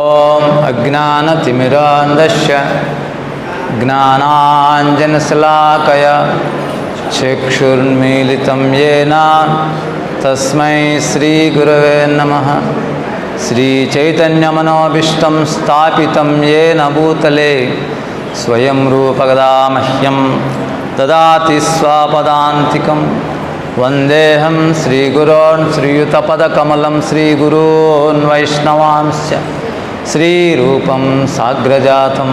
ఓం అజ్ఞానతిమిరాంధస్య జ్ఞానాంజనశలాకయ చక్షుర్మీలితం యేన తస్మై శ్రీగురవే నమః. శ్రీచైతన్యమనోభీష్టం స్థాపితం యేన భూతలే స్వయం రూపకదా మహ్యం దదాతి స్వపదాంతికం. వందేహం శ్రీగురోన్ శ్రీయుతపదకమలం శ్రీగురూన్ వైష్ణవాంశ్చ శ్రీరూపం సాగ్రజాతం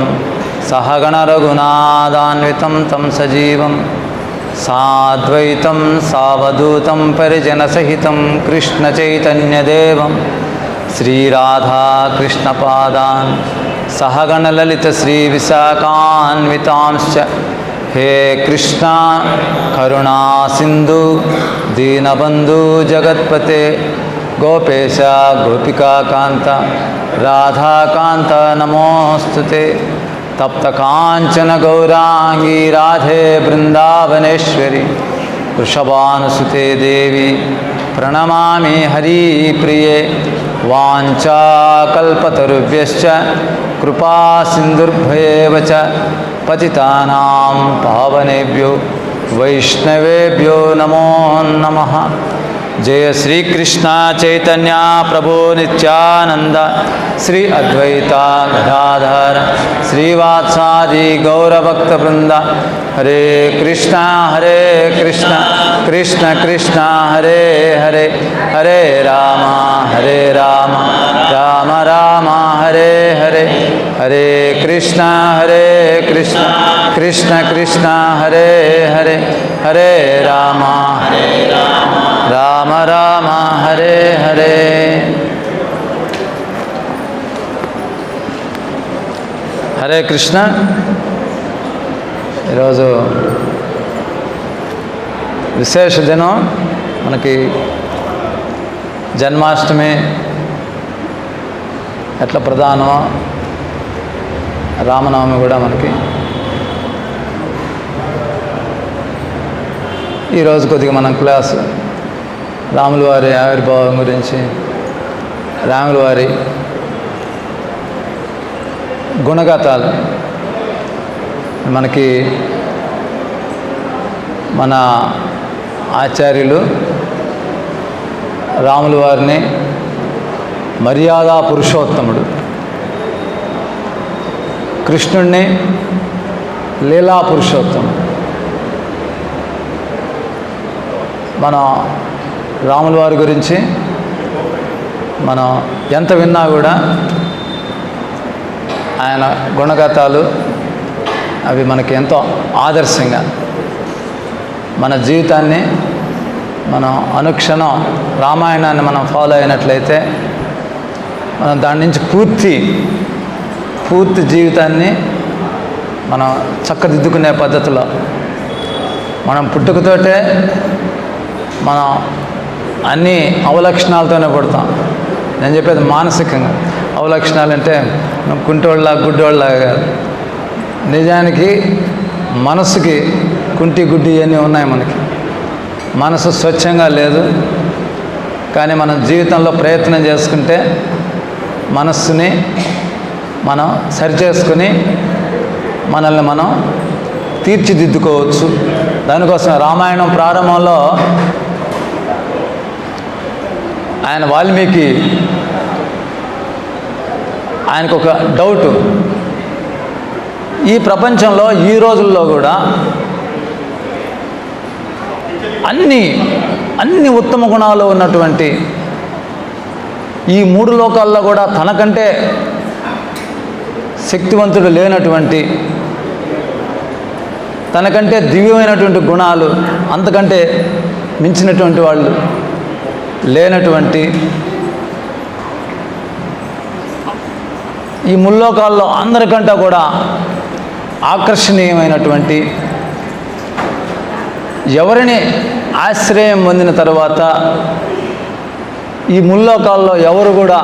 సహగణ రఘునాథాన్వితం తం సజీవం సాద్వైతం సావధూతం పరిజనసహితం కృష్ణచైతన్యదేవం శ్రీరాధాకృష్ణపాదాన్ సహగణ లలిత శ్రీవిశాఖాన్వితాంశ్చ. హే కృష్ణ కరుణా సింధు దీనబంధు జగత్పతే గోపేశ గోపికాకాంత రాధాకాంత నమోస్తుతే. తప్త కాంచన గౌరాంగీ రాధే బృందావనేశ్వరి వృషభానుసుతే దేవి ప్రణమామి హరిప్రియే. వాంఛాకల్పతరుభ్యశ్చ కృపా సింధుర్భయేవ చ పతితానాం పావనేభ్యో వైష్ణవేభ్యో నమో నమః. జయ శ్రీకృష్ణ చైతన్య ప్రభు నిత్యానంద శ్రీ అద్వైత గదాధర శ్రీవాత్సాది గౌరభక్త బృంద. హరే కృష్ణ కృష్ణ కృష్ణ హరే హరే హరే రామ రామ రామ హరే హరే. హరే కృష్ణ కృష్ణ కృష్ణ హరే హరే హరే రామ రామ రామ హరే హరే. హరే కృష్ణ. ఈరోజు విశేష దినం. మనకి జన్మాష్టమి ఎట్లా ప్రధానమో రామనవమి కూడా మనకి ఈరోజు కొద్దిగా మనం క్లాసు రాముల వారి ఆవిర్భావం గురించి, రాముల వారి గుణగతాలు మనకి మన ఆచార్యులు రాముల వారిని మర్యాదా పురుషోత్తముడు, కృష్ణుణ్ణి లీలా పురుషోత్తముడు. మన రాముల వారి గురించి మనం ఎంత విన్నా కూడా ఆయన గుణగతాలు అవి మనకి ఎంతో ఆదర్శంగా మన జీవితాన్ని మనం అనుక్షణం రామాయణాన్ని మనం ఫాలో అయినట్లయితే మనం దాని నుంచి పూర్తి జీవితాన్ని మనం చక్కదిద్దుకునే పద్ధతిలో మనం పుట్టుకతోటే మనం అన్ని అవలక్షణాలతోనే పుడతాం. నేను చెప్పేది మానసికంగా అవలక్షణాలు అంటే కుంటోళ్ళ గుడ్డోళ్ళలాగా కాదు. నిజానికి మనసుకి కుంటి గుడ్డి ఇవన్నీ ఉన్నాయి. మనకి మనసు స్వచ్ఛంగా లేదు. కానీ మనం జీవితంలో ప్రయత్నం చేసుకుంటే మనస్సుని మనం సరిచేసుకుని మనల్ని మనం తీర్చిదిద్దుకోవచ్చు. దానికోసం రామాయణం ప్రారంభంలో ఆయన వాల్మీకి ఆయనకు ఒక డౌటు, ఈ ప్రపంచంలో ఈ రోజుల్లో కూడా అన్ని ఉత్తమ గుణాలు ఉన్నటువంటి ఈ మూడు లోకాల్లో కూడా తనకంటే శక్తివంతుడు లేనటువంటి, తనకంటే దివ్యమైనటువంటి గుణాలు అంతకంటే మించినటువంటి వాళ్ళు లేనటువంటి ఈ ముల్లోకాల్లో అందరికంటే కూడా ఆకర్షణీయమైనటువంటి, ఎవరిని ఆశ్రయం పొందిన తర్వాత ఈ ముల్లోకాల్లో ఎవరు కూడా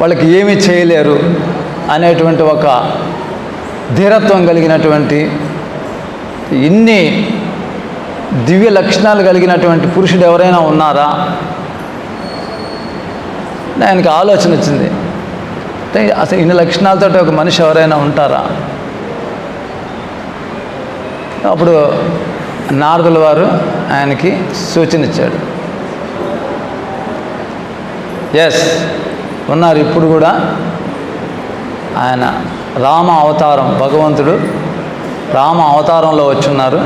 వాళ్ళకి ఏమీ చేయలేరు అనేటువంటి ఒక ధీరత్వం కలిగినటువంటి ఇన్ని దివ్య లక్షణాలు కలిగినటువంటి పురుషుడు ఎవరైనా ఉన్నారా? ఆయనకి ఆలోచన వచ్చింది, అసలు ఇన్ని లక్షణాలతో ఒక మనిషి ఎవరైనా ఉంటారా? అప్పుడు నారదుల వారు ఆయనకి సూచన ఇచ్చాడు. ఎస్, ఉన్నారు. ఇప్పుడు కూడా ఆయన రామ అవతారం, భగవంతుడు రామ అవతారంలో వచ్చున్నారు.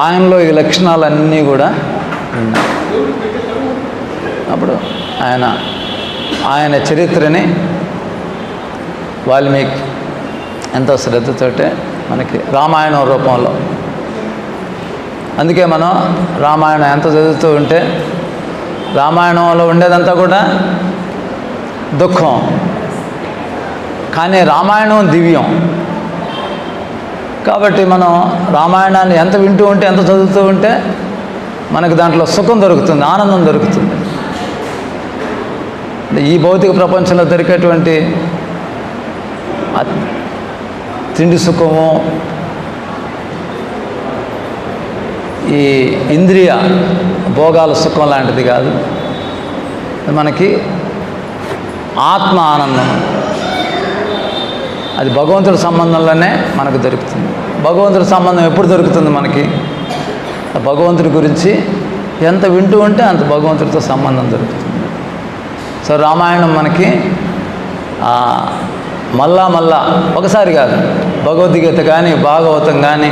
ఆయనలో ఈ లక్షణాలన్నీ కూడా ఉన్నాయి. అప్పుడు ఆయన చరిత్రని వాల్మీకి ఎంతో శ్రద్ధతోటే మనకి రామాయణం రూపంలో, అందుకే మనం రామాయణం ఎంత చదువుతూ ఉంటే రామాయణంలో ఉండేదంతా కూడా దుఃఖం, కానీ రామాయణం దివ్యం. కాబట్టి మనం రామాయణాన్ని ఎంత వింటూ ఉంటే, ఎంత చదువుతూ ఉంటే మనకు దాంట్లో సుఖం దొరుకుతుంది, ఆనందం దొరుకుతుంది. ఈ భౌతిక ప్రపంచంలో దొరికేటువంటి తిండి సుఖము, ఈ ఇంద్రియ భోగాల సుఖం లాంటిది కాదు. మనకి ఆత్మ ఆనందం, అది భగవంతుడి సంబంధంలోనే మనకు దొరుకుతుంది. భగవంతుడి సంబంధం ఎప్పుడు దొరుకుతుంది మనకి? భగవంతుడి గురించి ఎంత వింటూ ఉంటే అంత భగవంతుడితో సంబంధం దొరుకుతుంది. సో రామాయణం మనకి మళ్ళా ఒకసారి కాదు, భగవద్గీత కానీ, భాగవతం కానీ,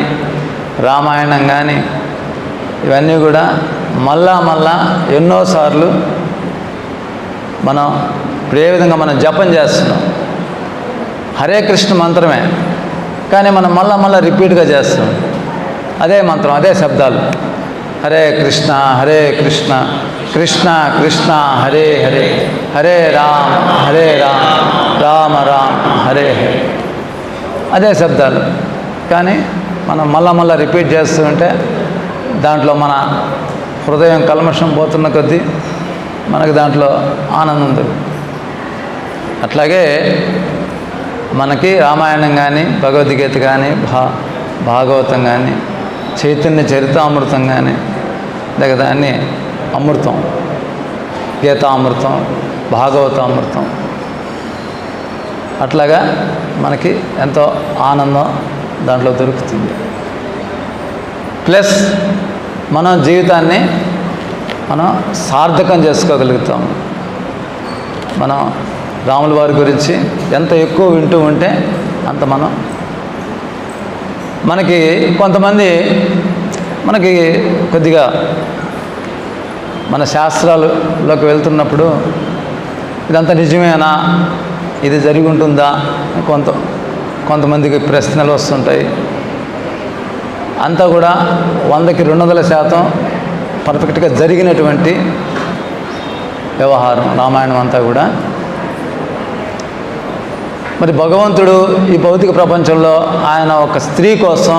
రామాయణం కానీ, ఇవన్నీ కూడా మళ్ళా ఎన్నోసార్లు మనం ఇప్పుడు ఏ విధంగా మనం జపం చేస్తున్నాం, హరే కృష్ణ మంత్రమే, కానీ మనం మళ్ళా రిపీట్గా చేస్తాం. అదే మంత్రం, అదే శబ్దాలు, హరే కృష్ణ కృష్ణ కృష్ణ హరే హరే, హరే రామ రామ హరే హరే, అదే శబ్దాలు. కానీ మనం మళ్ళా రిపీట్ చేస్తూ ఉంటే దాంట్లో మన హృదయం కల్మషం పోతున్న కొద్దీ మనకు దాంట్లో ఆనందం దొరుకుతుంది. అట్లాగే మనకి రామాయణం కానీ, భగవద్గీత కానీ, భాగవతం కానీ, చైతన్య చరితామృతం కానీ, లేక దాన్ని అమృతం, గీతామృతం, భాగవతామృతం, అట్లాగా మనకి ఎంతో ఆనందం దాంట్లో దొరుకుతుంది. ప్లస్ మన జీవితాన్ని మనం సార్థకం చేసుకోగలుగుతాం. మనం రాముల వారి గురించి ఎంత ఎక్కువ వింటూ ఉంటే అంత మనకి కొంతమంది మనకి కొద్దిగా మన శాస్త్రాలలోకి వెళ్తున్నప్పుడు ఇదంతా నిజమేనా, ఇది జరిగి ఉంటుందా, కొంతమందికి ప్రశ్నలు వస్తుంటాయి. అంతా కూడా 100కి 200% పర్ఫెక్ట్గా జరిగినటువంటి వ్యవహారం రామాయణం అంతా కూడా. మరి భగవంతుడు ఈ భౌతిక ప్రపంచంలో ఆయన ఒక స్త్రీ కోసం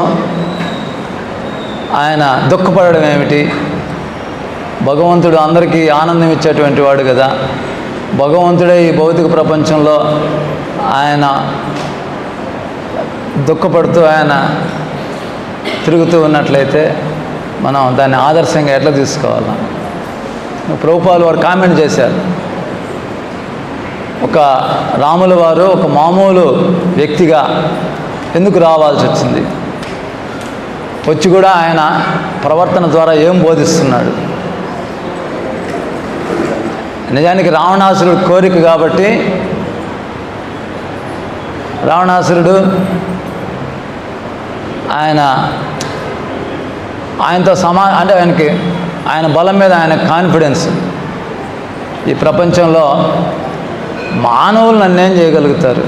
ఆయన దుఃఖపడడం ఏమిటి? భగవంతుడు అందరికీ ఆనందం ఇచ్చేటువంటి వాడు కదా. భగవంతుడే ఈ భౌతిక ప్రపంచంలో ఆయన దుఃఖపడుతూ ఆయన తిరుగుతూ ఉన్నట్లయితే మనం దాన్ని ఆదర్శంగా ఎట్లా తీసుకోవాలా? ప్రభుపాలు వారు కామెంట్ చేశారు, ఒక రాముల వారు ఒక మామూలు వ్యక్తిగా ఎందుకు రావాల్సి వచ్చింది, వచ్చి కూడా ఆయన ప్రవర్తన ద్వారా ఏం బోధిస్తున్నాడు? నిజానికి రావణాసురుడు కోరిక కాబట్టి రావణాసురుడు ఆయనతో అంటే ఆయన బలం మీద ఆయన కాన్ఫిడెన్స్, ఈ ప్రపంచంలో మానవులు నన్నేం చేయగలుగుతారు,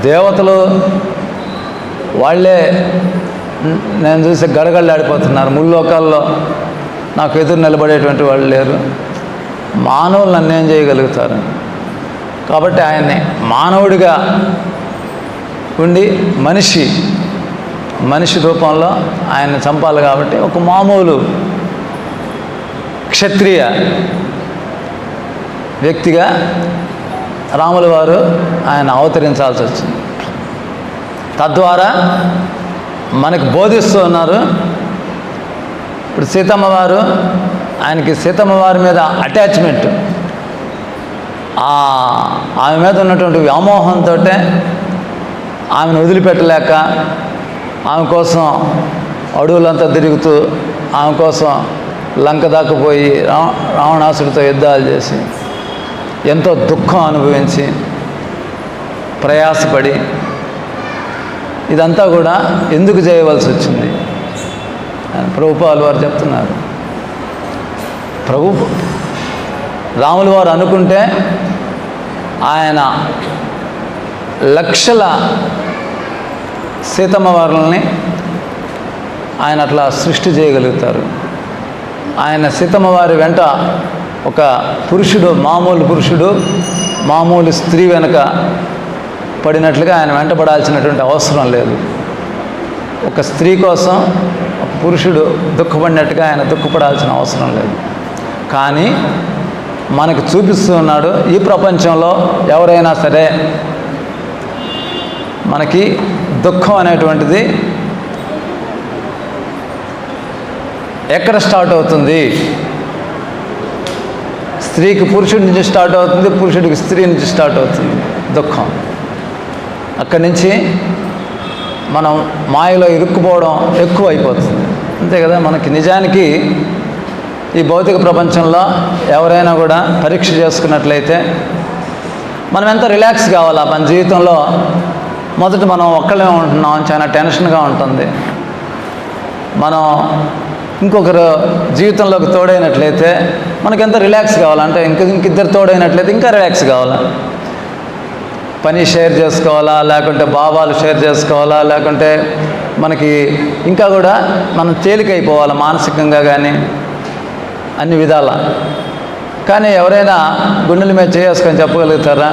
దేవతలు వాళ్ళే నేను చూసి గడగడలాడిపోతున్నారు, ముల్లోకాల్లో నాకు ఎదురు నిలబడేటువంటి వాళ్ళు లేరు, మానవులు నన్నేం చేయగలుగుతారు? కాబట్టి ఆయన్ని మానవుడిగా ఉండి మనిషి రూపంలో ఆయన్ని చంపాలి. కాబట్టి ఒక మామూలు క్షత్రియ వ్యక్తిగా రాముల వారు ఆయన అవతరించాల్సి వచ్చింది. తద్వారా మనకు బోధిస్తూ ఉన్నారు, ఇప్పుడు సీతమ్మ వారు, ఆయనకి సీతమ్మ వారి మీద అటాచ్మెంట్, ఆమె మీద ఉన్నటువంటి వ్యామోహంతో ఆమెను వదిలిపెట్టలేక ఆమె కోసం అడవులంతా తిరుగుతూ ఆమె కోసం లంక దాకా పోయి రావణాసుడితో యుద్ధాలు చేసి ఎంతో దుఃఖం అనుభవించి ప్రయాసపడి ఇదంతా కూడా ఎందుకు చేయవలసి వచ్చింది? ప్రభుపాలు వారు చెప్తున్నారు. రాములు వారు అనుకుంటే ఆయన లక్షల సీతమ్మ వారులని ఆయన అట్లా సృష్టి చేయగలుగుతారు. ఆయన సీతమ్మ వారి వెంట ఒక పురుషుడు, మామూలు స్త్రీ వెనుక పడినట్లుగా ఆయన వెంట పడాల్సినటువంటి అవసరం లేదు. ఒక స్త్రీ కోసం ఒక పురుషుడు దుఃఖపడినట్టుగా ఆయన దుఃఖపడాల్సిన అవసరం లేదు. కానీ మనకు చూపిస్తూ ఉన్నాడు, ఈ ప్రపంచంలో ఎవరైనా సరే మనకి దుఃఖం అనేటువంటిది ఎక్కడ స్టార్ట్ అవుతుంది? స్త్రీకి పురుషుడి నుంచి స్టార్ట్ అవుతుంది, పురుషుడికి స్త్రీ నుంచి స్టార్ట్ అవుతుంది దుఃఖం. అక్కడి నుంచి మనం మాయలో ఇరుక్కుపోవడం ఎక్కువ అయిపోతుంది. అంతే కదా. మనకి నిజానికి ఈ భౌతిక ప్రపంచంలో ఎవరైనా కూడా పరీక్ష చేసుకున్నట్లయితే మనం ఎంత రిలాక్స్ కావాలా? మన జీవితంలో మొదట మనం ఒక్కళ్ళే ఉంటున్నాం, చాలా టెన్షన్గా ఉంటుంది. మనం ఇంకొకరు జీవితంలోకి తోడైనట్లయితే మనకి ఎంత రిలాక్స్ కావాలంటే ఇంకిద్దరు తోడైనట్లయితే ఇంకా రిలాక్స్ కావాలా? పని షేర్ చేసుకోవాలా, లేకుంటే భావాలు షేర్ చేసుకోవాలా, లేకుంటే మనకి ఇంకా కూడా మనం తేలికైపోవాలా మానసికంగా కానీ అన్ని విధాల. కానీ ఎవరైనా గుండెల మీద చేసుకొని చెప్పగలుగుతారా?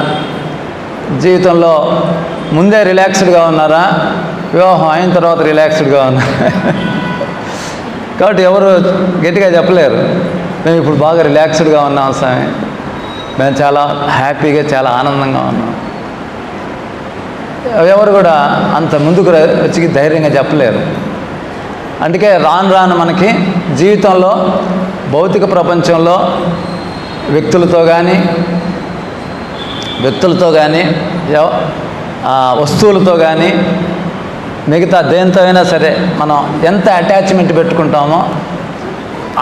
జీవితంలో ముందే రిలాక్స్డ్గా ఉన్నారా, వివాహం అయిన తర్వాత రిలాక్స్డ్గా ఉన్నారా? కాబట్టి ఎవరు గట్టిగా చెప్పలేరు మేము ఇప్పుడు బాగా రిలాక్స్డ్గా ఉన్నాం స్వామి, మేము చాలా హ్యాపీగా చాలా ఆనందంగా ఉన్నాం. ఎవరు కూడా అంత ముందుకు వచ్చి ధైర్యంగా చెప్పలేరు. అందుకే రాను మనకి జీవితంలో భౌతిక ప్రపంచంలో వ్యక్తులతో కానీ వస్తువులతో కానీ మిగతా దేంతో అయినా సరే మనం ఎంత అటాచ్మెంట్ పెట్టుకుంటామో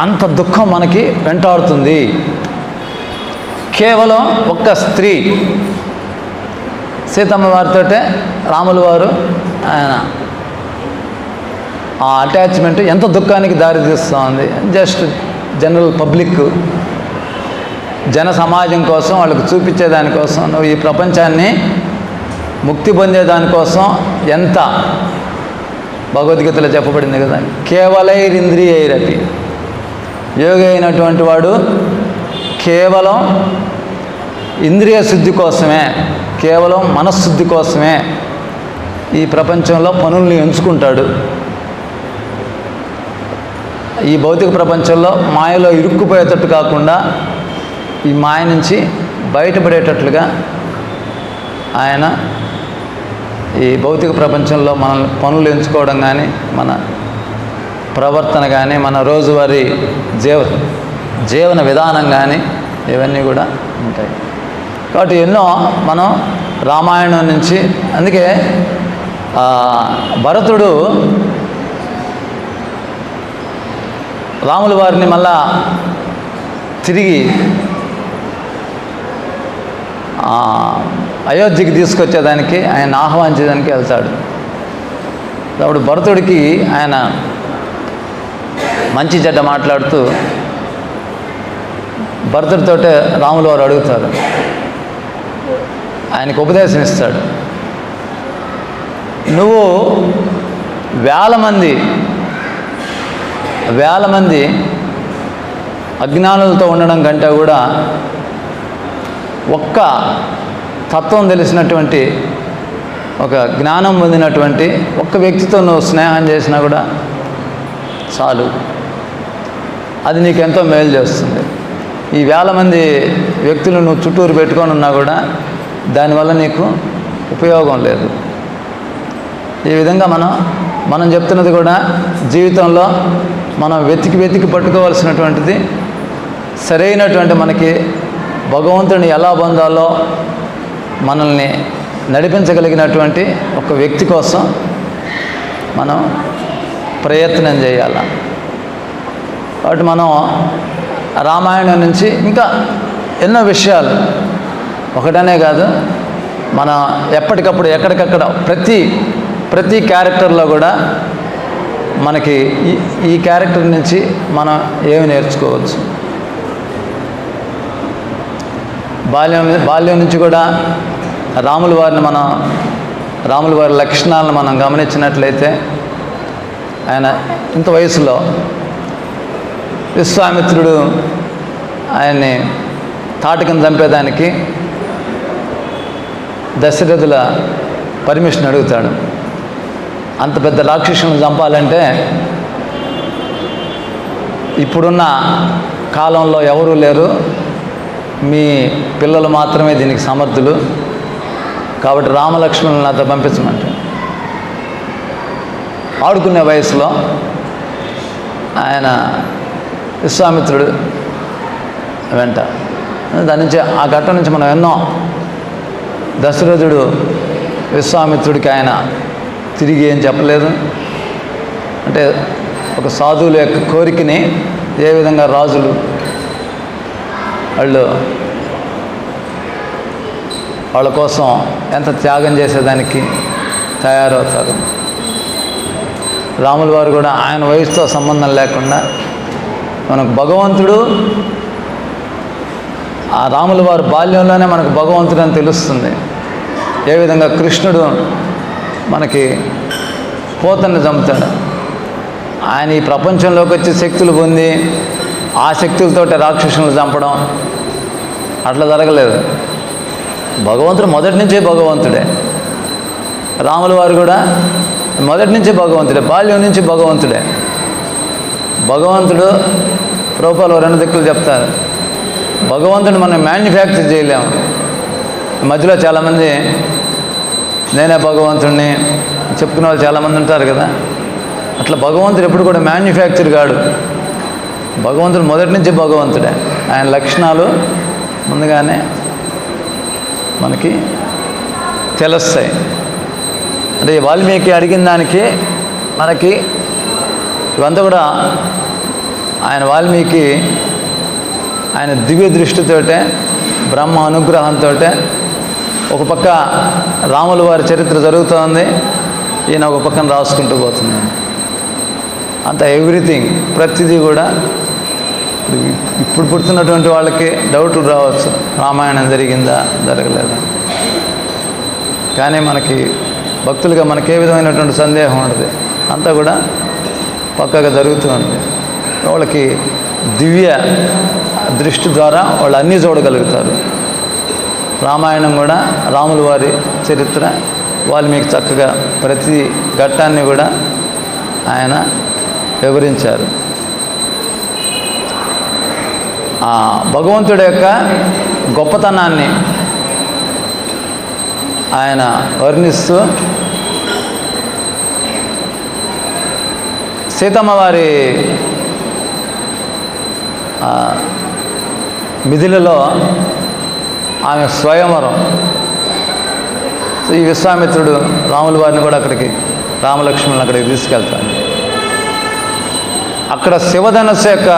అంత దుఃఖం మనకి వెంటాడుతుంది. కేవలం ఒక్క స్త్రీ సీతమ్మ వారితోటే రాములు వారు ఆయన ఆ అటాచ్మెంట్ ఎంత దుఃఖానికి దారితీస్తుంది. జస్ట్ జనరల్ పబ్లిక్, జన సమాజం కోసం వాళ్ళకు చూపించేదానికోసం, నువ్వు ఈ ప్రపంచాన్ని ముక్తి పొందేదానికోసం ఎంత భగవద్గీతలో చెప్పబడింది కదా, కేవలైరింద్రియైరపి, యోగి అయినటువంటి వాడు కేవలం ఇంద్రియ శుద్ధి కోసమే, కేవలం మనశ్శుద్ధి కోసమే ఈ ప్రపంచంలో పనుల్ని ఎంచుకుంటాడు. ఈ భౌతిక ప్రపంచంలో మాయలో ఇరుక్కుపోయేటట్టు కాకుండా ఈ మాయ నుంచి బయటపడేటట్లుగా ఆయన ఈ భౌతిక ప్రపంచంలో మన పనులు ఎంచుకోవడం కానీ, మన ప్రవర్తన కానీ, మన రోజువారీ జీవన విధానం కానీ ఇవన్నీ కూడా ఉంటాయి. కాబట్టి ఎన్నో మనం రామాయణం నుంచి, అందుకే భరతుడు రాముల వారిని మళ్ళా తిరిగి అయోధ్యకి తీసుకొచ్చేదానికి, ఆయన ఆహ్వానించేదానికి వెళ్తాడు. అప్పుడు భరతుడికి ఆయన మంచి చెడ్డ మాట్లాడుతూ భరతుడితోటే రాముల వారు అడుగుతారు, ఆయనకు ఉపదేశం ఇస్తాడు. నువ్వు వేల మంది అజ్ఞానులతో ఉండడం కంటే కూడా ఒక్క తత్వం తెలిసినటువంటి, ఒక జ్ఞానం పొందినటువంటి ఒక్క వ్యక్తితో నువ్వు స్నేహం చేసినా కూడా చాలు, అది నీకెంతో మేలు చేస్తుంది. ఈ వేల మంది వ్యక్తులు నువ్వు చుట్టూరు పెట్టుకొని ఉన్నా కూడా దానివల్ల నీకు ఉపయోగం లేదు. ఈ విధంగా మనం చెప్తున్నది కూడా జీవితంలో మనం వెతికి పట్టుకోవాల్సినటువంటిది సరైనటువంటి మనకి భగవంతుని ఎలా పొందాలో మనల్ని నడిపించగలిగినటువంటి ఒక వ్యక్తి కోసం మనం ప్రయత్నం చేయాలి. కాబట్టి మనం రామాయణం నుంచి ఇంకా ఎన్నో విషయాలు ఒకటనే కాదు, మన ఎప్పటికప్పుడు ఎక్కడికక్కడ ప్రతి క్యారెక్టర్లో కూడా మనకి ఈ క్యారెక్టర్ నుంచి మనం ఏమి నేర్చుకోవచ్చు. బాల్యం నుంచి కూడా రాముల వారి లక్షణాలను మనం గమనించినట్లయితే, ఆయన ఇంత వయసులో విశ్వామిత్రుడు ఆయన్ని తాటకం చంపేదానికి దశరథుల పర్మిషన్ అడుగుతాడు. అంత పెద్ద రాక్షసులను చంపాలంటే ఇప్పుడున్న కాలంలో ఎవరూ లేరు, మీ పిల్లలు మాత్రమే దీనికి సమర్థులు, కాబట్టి రామలక్ష్మణులను నాతో పంపించమంటాడు. ఆడుకునే వయసులో ఆయన విశ్వామిత్రుడు వెంట దాని నుంచి ఆ ఘట్టం నుంచి మనం ఎన్నో, దశరథుడు విశ్వామిత్రుడికి ఆయన తిరిగి ఏం చెప్పలేదు. అంటే ఒక సాధువుల యొక్క కోరికని ఏ విధంగా రాజులు వాళ్ళ కోసం ఎంత త్యాగం చేసేదానికి తయారవుతారు. రాముల వారు కూడా ఆయన వయసుతో సంబంధం లేకుండా మనకు భగవంతుడు, ఆ రాముల వారి బాల్యంలోనే మనకు భగవంతుడు అని తెలుస్తుంది. ఏ విధంగా కృష్ణుడు మనకి పోతన్ని చంపుతాడు, ఆయన ఈ ప్రపంచంలోకి వచ్చి శక్తులు పొంది ఆ శక్తులతోటి రాక్షసులను చంపడం అట్లా జరగలేదు. భగవంతుడు మొదటి నుంచే భగవంతుడే. రాముల వారు కూడా మొదటి నుంచే భగవంతుడే, బాల్యం నుంచి భగవంతుడే. భగవంతుడు రూపాలు రెండు దిక్కులు చెప్తారు. భగవంతుడు మనం మ్యానుఫ్యాక్చర్ చేయలేము. మధ్యలో చాలామంది నేనే భగవంతుడిని చెప్పుకునే వాళ్ళు చాలామంది ఉంటారు కదా. అట్లా భగవంతుడు ఎప్పుడు కూడా మ్యానుఫ్యాక్చర్ కాడు. భగవంతుడు మొదటి నుంచి భగవంతుడే. ఆయన లక్షణాలు ముందుగానే మనకి తెలుస్తాయి. అంటే వాల్మీకి అడిగిన దానికి మనకి ఇవంతా కూడా వాల్మీకి ఆయన దివ్య దృష్టితోటే, బ్రహ్మ అనుగ్రహంతో ఒక పక్క రాముల వారి చరిత్ర జరుగుతోంది, ఈయన ఒక పక్కన రాసుకుంటూ పోతుంది. అంత ఎవ్రీథింగ్ ప్రతిదీ కూడా ఇప్పుడు పుడుతున్నటువంటి వాళ్ళకి డౌట్లు రావచ్చు, రామాయణం జరిగిందా జరగలేదా. కానీ మనకి భక్తులుగా మనకి ఏ విధమైనటువంటి సందేహం ఉండదు, అంతా కూడా పక్కగా జరుగుతూ ఉంది. వాళ్ళకి దివ్య దృష్టి ద్వారా వాళ్ళు అన్నీ చూడగలుగుతారు. రామాయణం కూడా రాముల వారి చరిత్ర వాల్మీకి చక్కగా ప్రతి ఘట్టాన్ని కూడా ఆయన వివరించారు. ఆ భగవంతుడి యొక్క గొప్పతనాన్ని ఆయన వర్ణిస్తూ సీతమ్మ వారి మిథిలలో ఆమె స్వయంవరం, ఈ విశ్వామిత్రుడు రాముల వారిని కూడా అక్కడికి, రామలక్ష్మణులను అక్కడికి తీసుకెళ్తాడు. అక్కడ శివధనస్సు యొక్క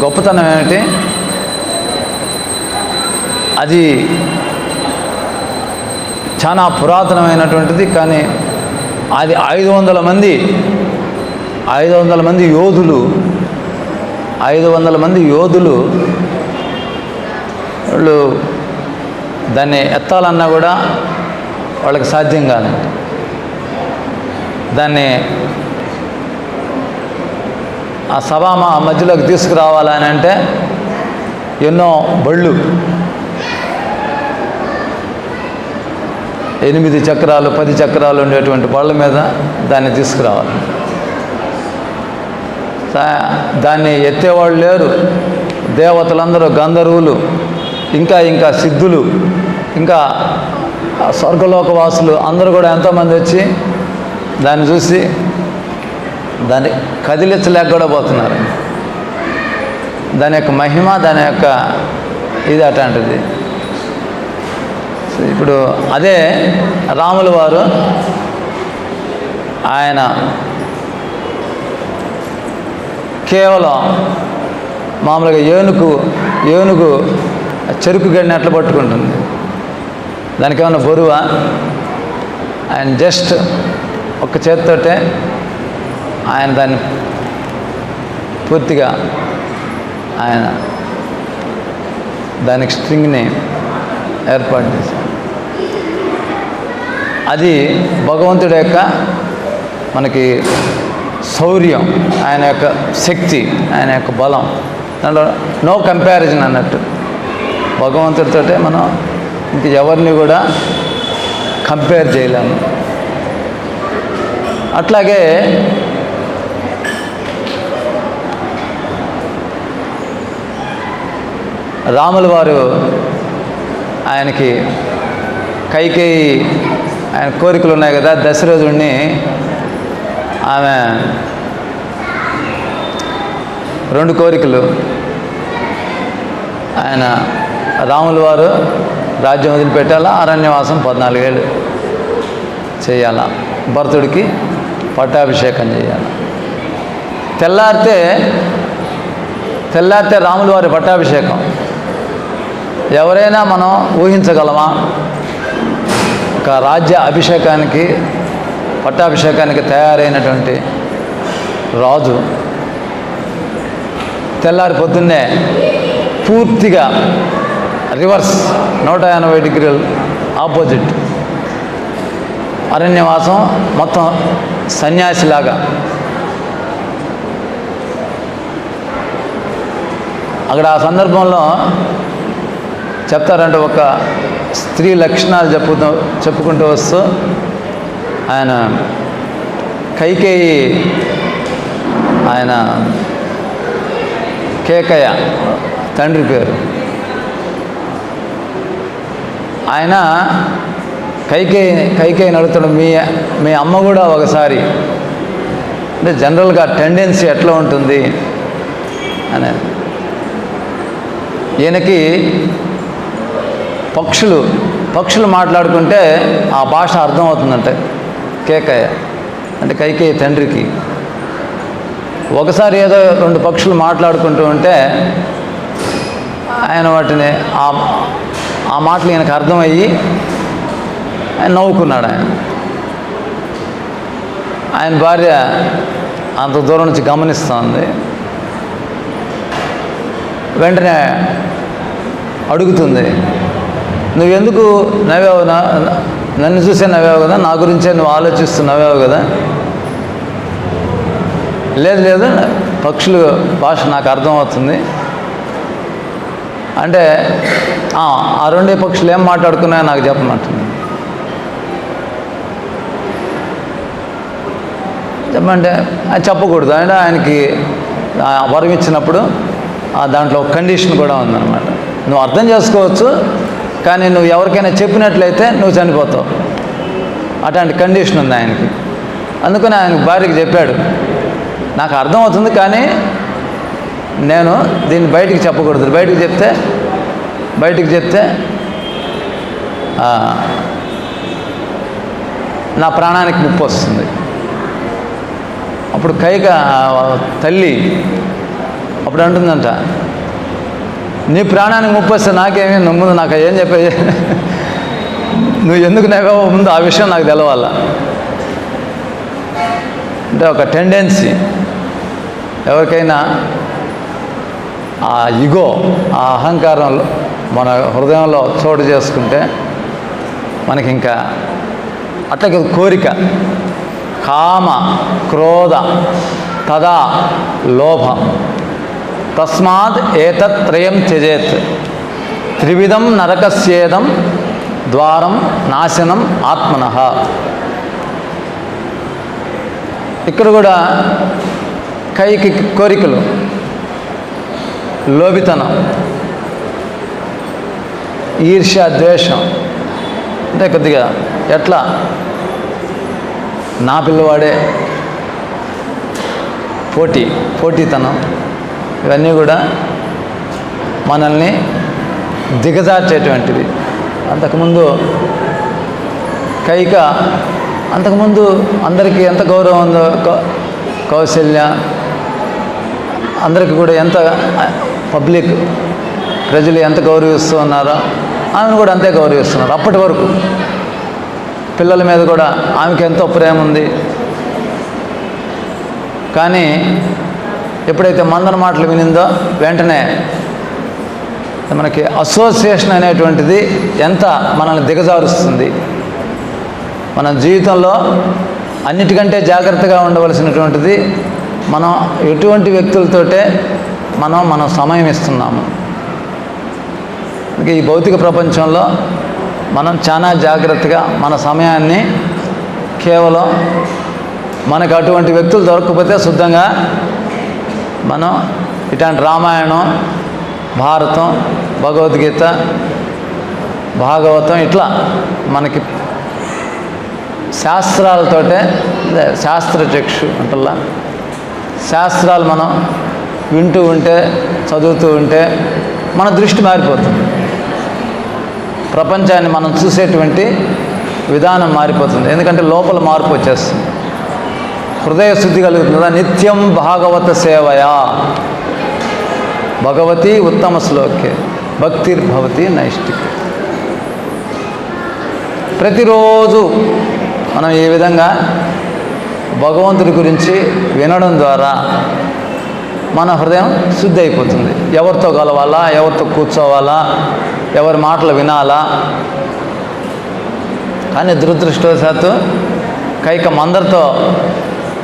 గొప్పతనం ఏమిటి, అది చాలా పురాతనమైనటువంటిది. కానీ అది 500 మంది యోధులు వాళ్ళు దాన్ని ఎత్తాలన్నా కూడా వాళ్ళకి సాధ్యం కాదండి. దాన్ని ఆ సభా మధ్యలోకి తీసుకురావాలని అంటే ఎన్నో బళ్ళు, 8 చక్రాలు 10 చక్రాలు ఉండేటువంటి బళ్ళ మీద దాన్ని తీసుకురావాలి. దాన్ని ఎత్తేవాళ్ళు లేరు. దేవతలందరూ, గంధర్వులు, ఇంకా సిద్ధులు, ఇంకా స్వర్గలోక వాసులు అందరూ కూడా ఎంతోమంది వచ్చి దాన్ని చూసి దాన్ని కదిలించలేక కూడా పోతున్నారు. దాని యొక్క మహిమ, దాని యొక్క ఇది అట్లాంటిది. ఇప్పుడు అదే రాముల వారు ఆయన కేవలం మామూలుగా ఏనుగు చెరుకు గడిని ఎట్లా పట్టుకుంటుంది, దానికి ఏమన్నా బరువా? ఆయన జస్ట్ ఒక్క చేతితోటే ఆయన దాన్ని పూర్తిగా ఆయన దానికి స్ట్రింగ్ని ఏర్పాటు చేశారు. అది భగవంతుడి యొక్క మనకి శౌర్యం, ఆయన యొక్క శక్తి, ఆయన యొక్క బలం. దాంట్లో నో కంపారిజన్ అన్నట్టు. భగవంతుడితోటే మనం ఇంక ఎవరిని కూడా కంపేర్ చేయలేము. అట్లాగే రాముల వారు ఆయనకి కైకేయి ఆయన కోరికలు ఉన్నాయి కదా, దశరథుడిని ఆమె 2 కోరికలు. ఆయన రాముల వారు రాజ్యం వదిలిపెట్టాలా, అరణ్యవాసం 14 ఏళ్ళు చేయాలా, భరతుడికి పట్టాభిషేకం చేయాలి. తెల్లారితే రాముల వారి పట్టాభిషేకం ఎవరైనా మనం ఊహించగలమా? ఒక రాజ్య అభిషేకానికి, పట్టాభిషేకానికి తయారైనటువంటి రాజు తెల్లారి పొద్దున్నే పూర్తిగా రివర్స్ 180 డిగ్రీలు ఆపోజిట్ అరణ్యవాసం, మొత్తం సన్యాసిలాగా. అక్కడ ఆ సందర్భంలో చెప్తారంటే ఒక స్త్రీ లక్షణాలు చెప్పుకుంటూ వస్తూ ఆయన కైకేయి, ఆయన కేకయ్య తండ్రి పేరు, ఆయన కైకేయిని అడుగుతాడు, మీ అమ్మ కూడా ఒకసారి, అంటే జనరల్గా టెండెన్సీ ఎట్లా ఉంటుంది అనేది. ఈయనకి పక్షులు మాట్లాడుకుంటే ఆ భాష అర్థమవుతుందంటే కేకయ్య అంటే కైకేయి తండ్రికి. ఒకసారి ఏదో 2 పక్షులు మాట్లాడుకుంటూ ఉంటే ఆయన వాటిని ఆ మాటలు ఈయనకు అర్థమయ్యి ఆయన నవ్వుకున్నాడు. ఆయన భార్య అంత దూరం నుంచి గమనిస్తుంది. వెంటనే అడుగుతుంది, నువ్వెందుకు నవ్వావు? నన్ను చూసే నవ్వావు కదా, నా గురించే నువ్వు ఆలోచిస్తూ నవ్వావు కదా. లేదు పక్షుల భాష నాకు అర్థమవుతుంది అంటే ఆ 2 పక్షులు ఏం మాట్లాడుకున్నాయో నాకు చెప్పమంటుంది. చెప్పమంటే అది చెప్పకూడదు. అంటే ఆయనకి వరం ఇచ్చినప్పుడు దాంట్లో ఒక కండిషన్ కూడా ఉందన్నమాట. నువ్వు అర్థం చేసుకోవచ్చు, కానీ నువ్వు ఎవరికైనా చెప్పినట్లయితే నువ్వు చనిపోతావు. అట్లాంటి కండిషన్ ఉంది ఆయనకి. అందుకని ఆయన భార్యకి చెప్పాడు, నాకు అర్థమవుతుంది కానీ నేను దీన్ని బయటికి చెప్పకూడదు. బయటికి చెప్తే నా ప్రాణానికి ముప్పు వస్తుంది. అప్పుడు తల్లి అప్పుడు అంటుందంట, నీ ప్రాణానికి ముప్పు వస్తే నాకేమీ ముందు నాకు ఏం చెప్పే, నువ్వు ఎందుకు నవ్వావో ముందు ఆ విషయం నాకు తెలవాల. అంటే ఒక టెండెన్సీ ఎవరికైనా ఆ ఇగో, ఆ అహంకారంలో మన హృదయంలో చోటు చేసుకుంటే మనకి ఇంకా అట్లాగే కోరిక, కామ, క్రోధ, తదా లోభ, తస్మాత్ ఏతత్రయం త్యజేత్, త్రివిధం నరకస్యేదం ద్వారం నాశనం ఆత్మనః. ఇక్కడ కూడా కైకి కోరికలు, లోభితనం, ఈర్ష్య, ద్వేషం. అంటే కొద్దిగా ఎట్లా నా పిల్లవాడే పోటీతనం, ఇవన్నీ కూడా మనల్ని దిగజార్చేటువంటివి. అంతకుముందు కైక, అంతకుముందు అందరికీ ఎంత గౌరవం ఉందో, కౌశల్య, అందరికీ కూడా ఎంత పబ్లిక్ ప్రజలు ఎంత గౌరవిస్తూ ఉన్నారో ఆమెను కూడా అంతే గౌరవిస్తున్నారు. అప్పటి వరకు పిల్లల మీద కూడా ఆమెకి ఎంతో ప్రేమ ఉంది. కానీ ఎప్పుడైతే మందన మాటలు వినిందో వెంటనే మనకి అసోసియేషన్ అనేటువంటిది ఎంత మనల్ని దిగజారుస్తుంది. మన జీవితంలో అన్నిటికంటే జాగ్రత్తగా ఉండవలసినటువంటిది మనం ఎటువంటి వ్యక్తులతోటే మనం సమయం ఇస్తున్నాము. ఈ భౌతిక ప్రపంచంలో మనం చాలా జాగ్రత్తగా మన సమయాన్ని కేవలం మనకు అటువంటి వ్యక్తులు దొరకకపోతే శుద్ధంగా మనం ఇట్లాంటి రామాయణం, భారతం, భగవద్గీత, భాగవతం ఇట్లా మనకి శాస్త్రాలతోటే, శాస్త్రచక్షు అంటల్లా శాస్త్రాలు మనం వింటూ ఉంటే, చదువుతూ ఉంటే మన దృష్టి మారిపోతుంది. ప్రపంచాన్ని మనం చూసేటువంటి విధానం మారిపోతుంది. ఎందుకంటే లోపల మార్పు వచ్చేస్తుంది, హృదయ శుద్ధి కలుగుతుంది. నిత్యం భాగవత సేవయా భగవతి ఉత్తమ శ్లోకే భక్తిర్భవతి నైష్టిక. ప్రతిరోజు మనం ఈ విధంగా భగవంతుడి గురించి వినడం ద్వారా మన హృదయం శుద్ధి అయిపోతుంది. ఎవరితో కలవాలా, ఎవరితో కూర్చోవాలా, ఎవరి మాటలు వినాలా. కానీ దురదృష్టవశాత్తు కైక మందరితో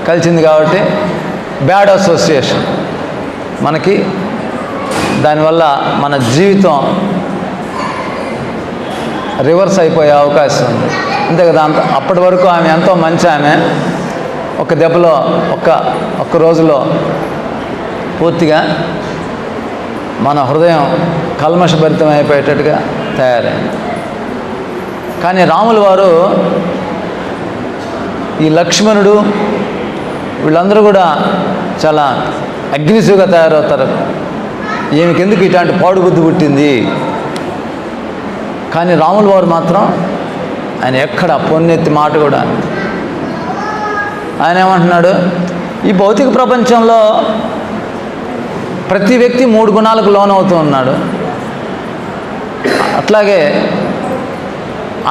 కలిసింది కాబట్టి బ్యాడ్ అసోసియేషన్ మనకి, దానివల్ల మన జీవితం రివర్స్ అయిపోయే అవకాశం ఉంది. అంతే కదా. అప్పటి వరకు ఆమె ఎంతో మంచి ఆమె, ఒక దెబ్బలో ఒక్క రోజులో పూర్తిగా మన హృదయం కల్మషభరితం అయిపోయేటట్టుగా తయారైంది. కానీ రాముల వారు, ఈ లక్ష్మణుడు, వీళ్ళందరూ కూడా చాలా అగ్రెసివ్గా తయారవుతారు. ఈమెకి ఎందుకు ఇట్లాంటి పాడు బుద్ధి పుట్టింది. కానీ రాముల వారు మాత్రం ఆయన ఎక్కడ పొన్నెత్తి మాట కూడా, ఆయన ఏమంటున్నాడు, ఈ భౌతిక ప్రపంచంలో ప్రతి వ్యక్తి 3 గుణాలకు లోనవుతూ ఉన్నాడు. అట్లాగే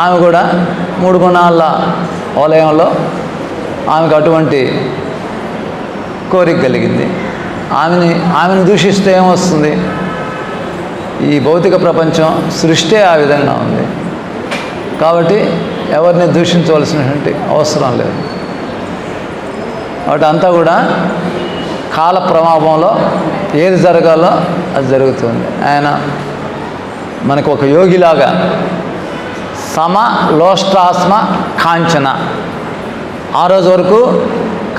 ఆమె కూడా 3 గుణాల వలయంలో ఆమెకు అటువంటి కోరిక కలిగింది. ఆమెను దూషిస్తే ఏమొస్తుంది. ఈ భౌతిక ప్రపంచం సృష్టి ఆ విధంగా ఉంది కాబట్టి ఎవరిని దూషించవలసినటువంటి అవసరం లేదు. కాబట్టి అంతా కూడా కాల ప్రభావంలో ఏది జరగాలో అది జరుగుతుంది. ఆయన మనకు ఒక యోగిలాగా సమ లోష్టాస్మ కాంచన, ఆ రోజు వరకు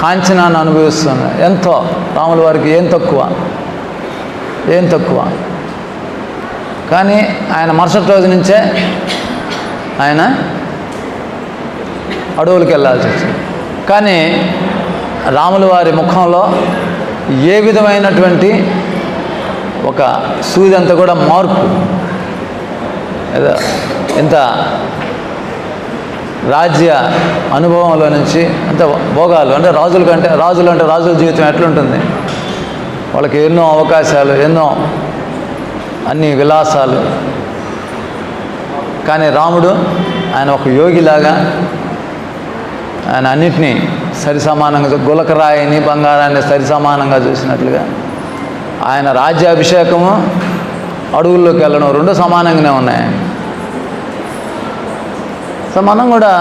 కాంచనాన్ని అనుభవిస్తుంది. ఎంతో రాముల వారికి ఏం తక్కువ. కానీ ఆయన మరుసటి రోజు నుంచే ఆయన అడవులకు వెళ్ళాల్సి వచ్చింది. కానీ రాముల వారి ముఖంలో ఏ విధమైనటువంటి ఒక సూదంతా కూడా మార్పు, ఏదో ఇంత రాజ్య అనుభవంలో నుంచి అంత భోగాలు, అంటే రాజుల జీవితం ఎట్లుంటుంది, వాళ్ళకి ఎన్నో అవకాశాలు, ఎన్నో అన్ని విలాసాలు. కానీ రాముడు ఆయన ఒక యోగిలాగా ఆయన అన్నిటినీ సరిసమానంగా, గులకరాయిని బంగారాన్ని సరిసమానంగా చూసినట్లుగా ఆయన రాజ్యాభిషేకము, అడవుల్లోకి వెళ్ళడం 2 సమానంగానే ఉన్నాయి. సో మనం కూడా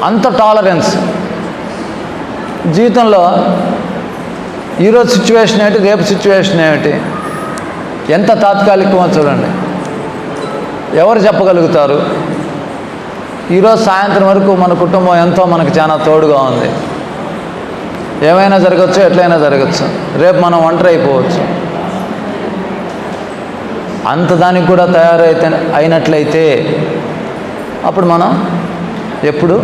అంత టాలరెన్స్ జీవితంలో, ఈరోజు సిచ్యువేషన్ ఏమిటి, రేపు సిచ్యువేషన్ ఏమిటి, ఎంత తాత్కాలికమో చూడండి. ఎవరు చెప్పగలుగుతారు. ఈరోజు సాయంత్రం వరకు మన కుటుంబం ఎంతో మనకు చాలా తోడుగా ఉంది. ఏమైనా జరగచ్చు, ఎట్లయినా జరగచ్చు. రేపు మనం ఒంటరి అయిపోవచ్చు. అంత దానికి కూడా అయినట్లయితే అప్పుడు మనం ఎప్పుడు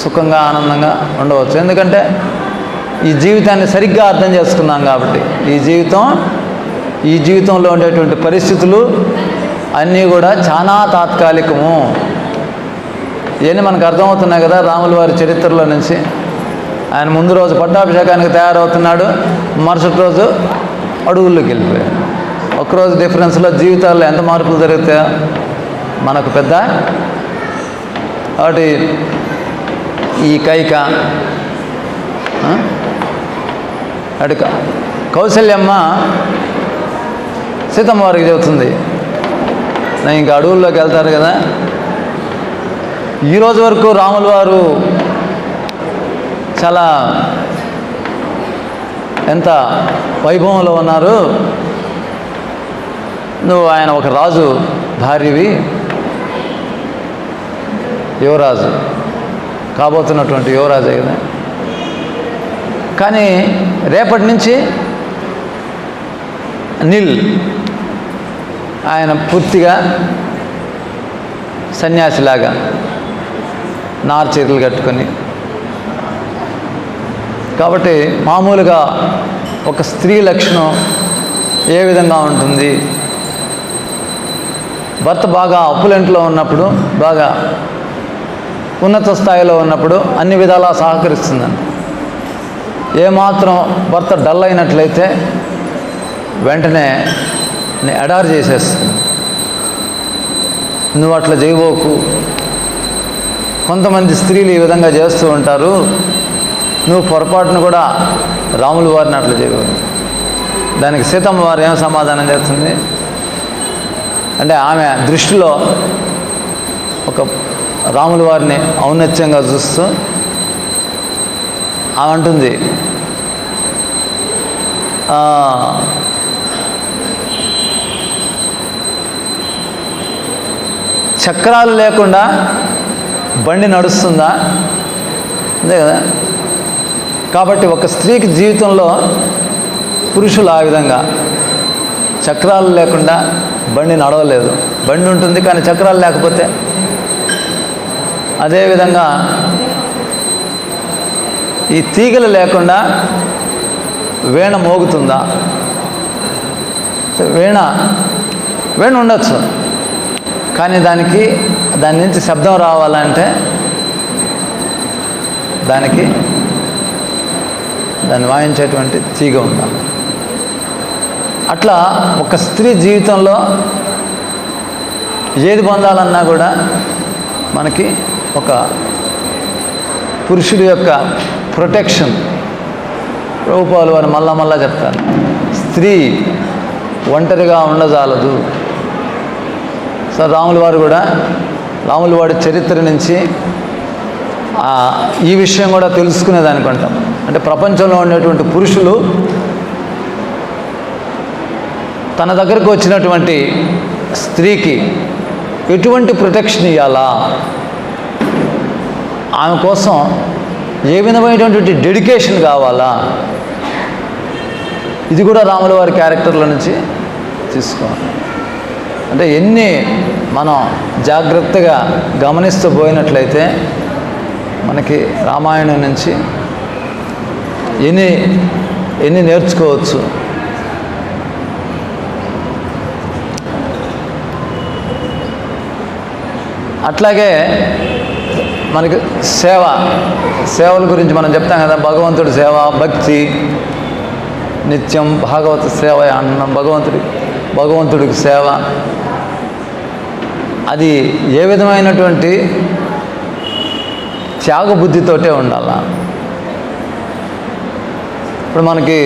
సుఖంగా ఆనందంగా ఉండవచ్చు. ఎందుకంటే ఈ జీవితాన్ని సరిగ్గా అర్థం చేసుకున్నాం కాబట్టి ఈ జీవితంలో ఉండేటువంటి పరిస్థితులు అన్నీ కూడా చాలా తాత్కాలికము. ఇవన్నీ మనకు అర్థమవుతున్నాయి కదా రాముల వారి చరిత్రలో నుంచి. ఆయన ముందు రోజు పట్టాభిషేకానికి తయారవుతున్నాడు, మరుసటి రోజు అడవుల్లోకి వెళ్ళిపోయాడు. ఒక్కరోజు డిఫరెన్స్లో జీవితాల్లో ఎంత మార్పులు జరుగుతాయో మనకు పెద్ద. కాబట్టి ఈ కైక అటు కౌసల్యమ్మ సీతమ్మ వారికి చెబుతుంది, నేను ఇంకా అడవుల్లోకి వెళ్తారు కదా. ఈరోజు వరకు రాముల వారు చాలా ఎంత వైభవంలో ఉన్నారు. నువ్వు ఆయన ఒక రాజు భార్యవి, యువరాజు కాబోతున్నటువంటి యువరాజే కదా. కానీ రేపటి నుంచి ఆయన పూర్తిగా సన్యాసిలాగా నార్ చీరలు కట్టుకొని. కాబట్టి మామూలుగా ఒక స్త్రీ లక్షణం ఏ విధంగా ఉంటుంది, భర్త బాగా అప్పులెంట్లో ఉన్నప్పుడు, బాగా ఉన్నత స్థాయిలో ఉన్నప్పుడు అన్ని విధాలా సహకరిస్తుందండి. ఏమాత్రం భర్త డల్ అయినట్లయితే వెంటనే ఎడారి చేసేస్తుంది. నువ్వు అట్లా చేయబోకు, కొంతమంది స్త్రీలు ఈ విధంగా చేస్తూ ఉంటారు, నువ్వు పొరపాటును కూడా రాముల వారిని అట్లా చేయబోకు. దానికి సీతమ్మ వారు ఏం సమాధానం చేస్తుంది అంటే, ఆమె దృష్టిలో ఒక రాముల వారిని ఔన్నత్యంగా చూస్తూ ఆమె అంటుంది, చక్రాలు లేకుండా బండి నడుస్తుందా? అంతే కదా. కాబట్టి ఒక స్త్రీకి జీవితంలో పురుషులు ఆ విధంగా చక్రాలు లేకుండా బండి నడవలేదు. బండి ఉంటుంది కానీ చక్రాలు లేకపోతే. అదేవిధంగా ఈ తీగలు లేకుండా వీణ మోగుతుందా? వీణ ఉండొచ్చు, కానీ దాని నుంచి శబ్దం రావాలంటే దాన్ని వాయించేటువంటి తీగ ఉండాలి. అట్లా ఒక స్త్రీ జీవితంలో ఏది పొందాలన్నా కూడా మనకి ఒక పురుషుడి యొక్క ప్రొటెక్షన్. ప్రభుపాలు వారు మళ్ళా చెప్తారు, స్త్రీ ఒంటరిగా ఉండజాలదు. సో రాముల వారి చరిత్ర నుంచి ఈ విషయం కూడా తెలుసుకునేదానికంటాం. అంటే ప్రపంచంలో ఉండేటువంటి పురుషులు తన దగ్గరకు వచ్చినటువంటి స్త్రీకి ఎటువంటి ప్రొటెక్షన్ ఇవ్వాలా, ఆమె కోసం ఏ విధమైనటువంటి డెడికేషన్ కావాలా, ఇది కూడా రాముల వారి క్యారెక్టర్ల నుంచి తీసుకోవాలి. అంటే ఎన్ని మనం జాగ్రత్తగా గమనిస్తూ పోయినట్లయితే మనకి రామాయణం నుంచి ఎన్ని నేర్చుకోవచ్చు. అట్లాగే మనకి సేవల గురించి మనం చెప్తాం కదా. భగవంతుడి సేవ, భక్తి, నిత్యం భాగవత సేవ అన్నం, భగవంతుడికి సేవ, అది ఏ విధమైనటువంటి త్యాగబుద్ధితోటే ఉండాల. ఇప్పుడు మనకి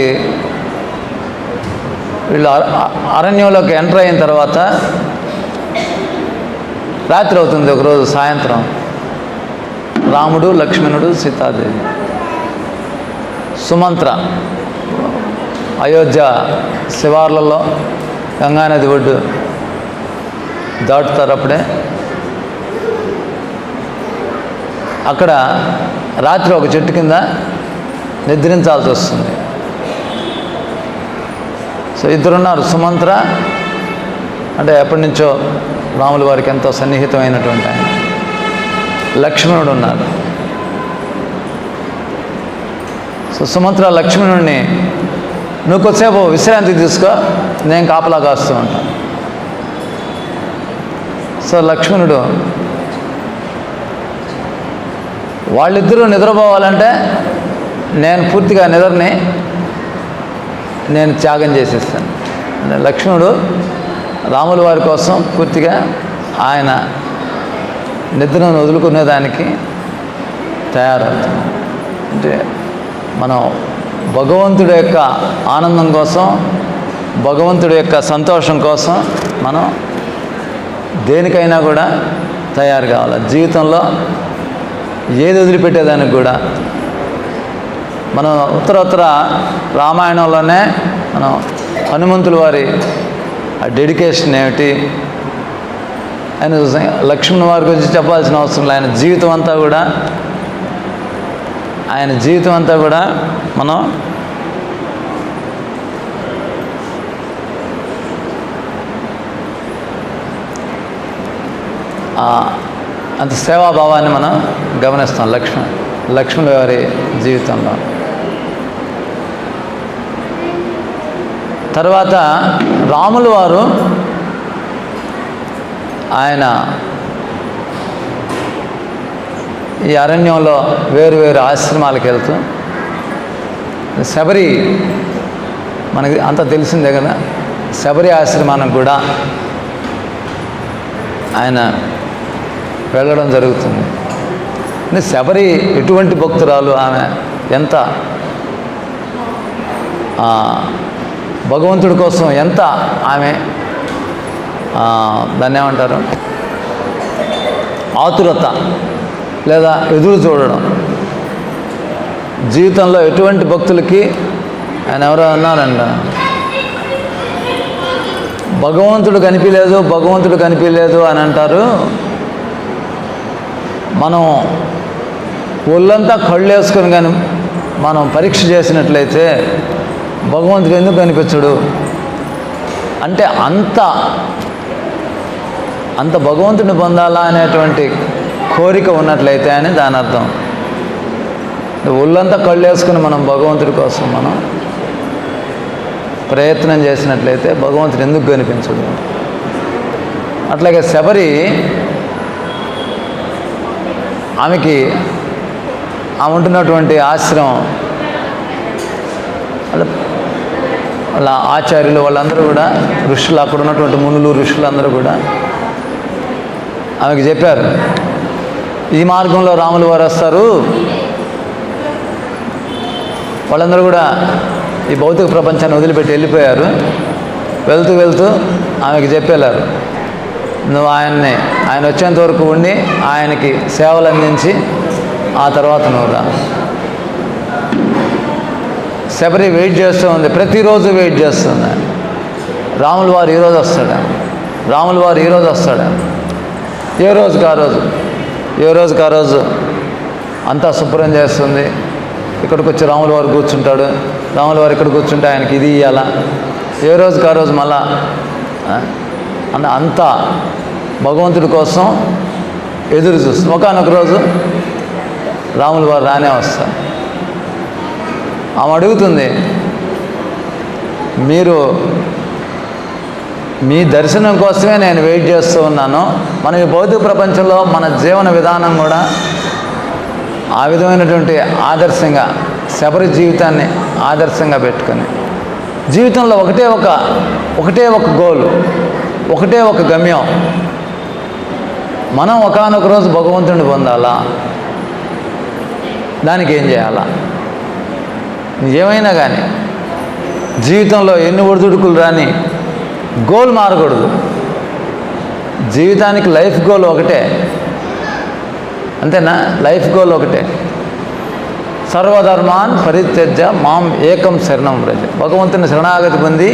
వీళ్ళు అరణ్యంలోకి ఎంటర్ అయిన తర్వాత రాత్రి అవుతుంది. ఒకరోజు సాయంత్రం రాముడు, లక్ష్మణుడు, సీతాదేవి, సుమంత్ర అయోధ్య శివార్లలో గంగానది ఒడ్డు దాటుతారు. అప్పుడే అక్కడ రాత్రి ఒక చెట్టు కింద నిద్రించాల్సి వస్తుంది. సో ఇద్దరున్నారు. సుమంత్ర అంటే ఎప్పటి నుంచో రాముల వారికి ఎంతో సన్నిహితమైనటువంటి ఆయన. లక్ష్మణుడు ఉన్నారు. సో సుమంత్ర లక్ష్మణుడిని, నువ్వు కొద్దిసేపు విశ్రాంతి తీసుకో, నేను కాపలా కాస్తూ ఉంటాను. సో లక్ష్మణుడు, వాళ్ళిద్దరూ నిద్రపోవాలంటే నేను పూర్తిగా నిద్రని నేను త్యాగం చేసేస్తాను. లక్ష్మణుడు రాముల వారి కోసం పూర్తిగా ఆయన నిద్రను వదులుకునేదానికి తయారవుతుంది. అంటే మనం భగవంతుడి యొక్క ఆనందం కోసం, భగవంతుడి యొక్క సంతోషం కోసం మనం దేనికైనా కూడా తయారు కావాలి. జీవితంలో ఏది వదిలిపెట్టేదానికి కూడా మనం ఉత్తర రామాయణంలోనే మనం హనుమంతుల వారి ఆ డెడికేషన్ ఏమిటి ఆయన లక్ష్మణ్ వారి గురించి చెప్పాల్సిన అవసరం లేదు. ఆయన జీవితం అంతా కూడా మనం అంత సేవాభావాన్ని మనం గమనిస్తాం లక్ష్మణ్ వారి జీవితంలో. తర్వాత రాముల వారు ఆయన ఈ అరణ్యంలో వేరు వేరు ఆశ్రమాలకు వెళ్తూ, శబరి మనకి అంత తెలిసిందే కదా, శబరి ఆశ్రమానికి కూడా ఆయన వెళ్ళడం జరుగుతుంది. శబరి ఎటువంటి భక్తురాలు, ఆమె ఎంత భగవంతుడి కోసం ఎంత ఆమె దాన్ని ఏమంటారు, ఆతురత లేదా ఎదురు చూడడం. జీవితంలో ఎటువంటి భక్తులకి ఆయన ఎవరో అన్నారంట, భగవంతుడు కనిపించలేదు అని అంటారు. మనం ఒళ్ళంతా కళ్ళు వేసుకొని కానీ మనం పరీక్ష చేసినట్లయితే భగవంతుడు ఎందుకు కనిపించడు అంటే అంత భగవంతుడిని పొందాలా అనేటువంటి కోరిక ఉన్నట్లయితే అని దాని అర్థం. ఒళ్ళంతా కళ్ళు వేసుకుని మనం భగవంతుడి కోసం మనం ప్రయత్నం చేసినట్లయితే భగవంతుడు ఎందుకు కనిపించడు. అట్లాగే శబరి ఆమె ఉంటున్నటువంటి ఆశ్రమం వాళ్ళ ఆచార్యులు వాళ్ళందరూ కూడా ఋషులు, అక్కడ ఉన్నటువంటి మునులు ఋషులందరూ కూడా ఆమెకు చెప్పారు, ఈ మార్గంలో రాముల వారు వస్తారు. వాళ్ళందరూ కూడా ఈ భౌతిక ప్రపంచాన్ని వదిలిపెట్టి వెళ్ళిపోయారు. వెళ్తూ ఆమెకి చెప్పేలారు, నువ్వు ఆయన వచ్చేంత వరకు ఉండి ఆయనకి సేవలు అందించి ఆ తర్వాత నువ్వు రా. శబరి వెయిట్ చేస్తూ ఉంది, ప్రతిరోజు వెయిట్ చేస్తుంది. రాముల వారు ఈరోజు వస్తాడా, ఏ రోజుకి ఆ రోజు అంతా శుభ్రం చేస్తుంది. ఇక్కడికి వచ్చి రాముల వారు కూర్చుంటాడు, రాముల వారు ఇక్కడ కూర్చుంటే ఆయనకి ఇది ఇవ్వాలా, ఏ రోజుకి ఆ రోజు మళ్ళా అంతా భగవంతుడి కోసం ఎదురు చూస్తుంది. ఒకానొక రోజు రాముల వారు రానే వస్తారు. ఆమె అడుగుతుంది, మీరు మీ దర్శనం కోసమే నేను వెయిట్ చేస్తూ ఉన్నాను. మనం ఈ భౌతిక ప్రపంచంలో మన జీవన విధానం కూడా ఆ విధమైనటువంటి ఆదర్శంగా, శబరి జీవితాన్ని ఆదర్శంగా పెట్టుకొని జీవితంలో ఒకటే ఒక గోల్, ఒకటే ఒక గమ్యం. మనం ఒకానొక రోజు భగవంతుడిని పొందాలా, దానికి ఏం చేయాలా? ఏమైనా కానీ జీవితంలో ఎన్ని ఒడిదుడుకులు రాని గోల్ మారకూడదు. జీవితానికి లైఫ్ గోల్ ఒకటే, అంతేనా? లైఫ్ గోల్ ఒకటే. సర్వధర్మాన్ పరిత్యజ్య మాం ఏకం శరణం వ్రజ. భగవంతుని శరణాగతి పొంది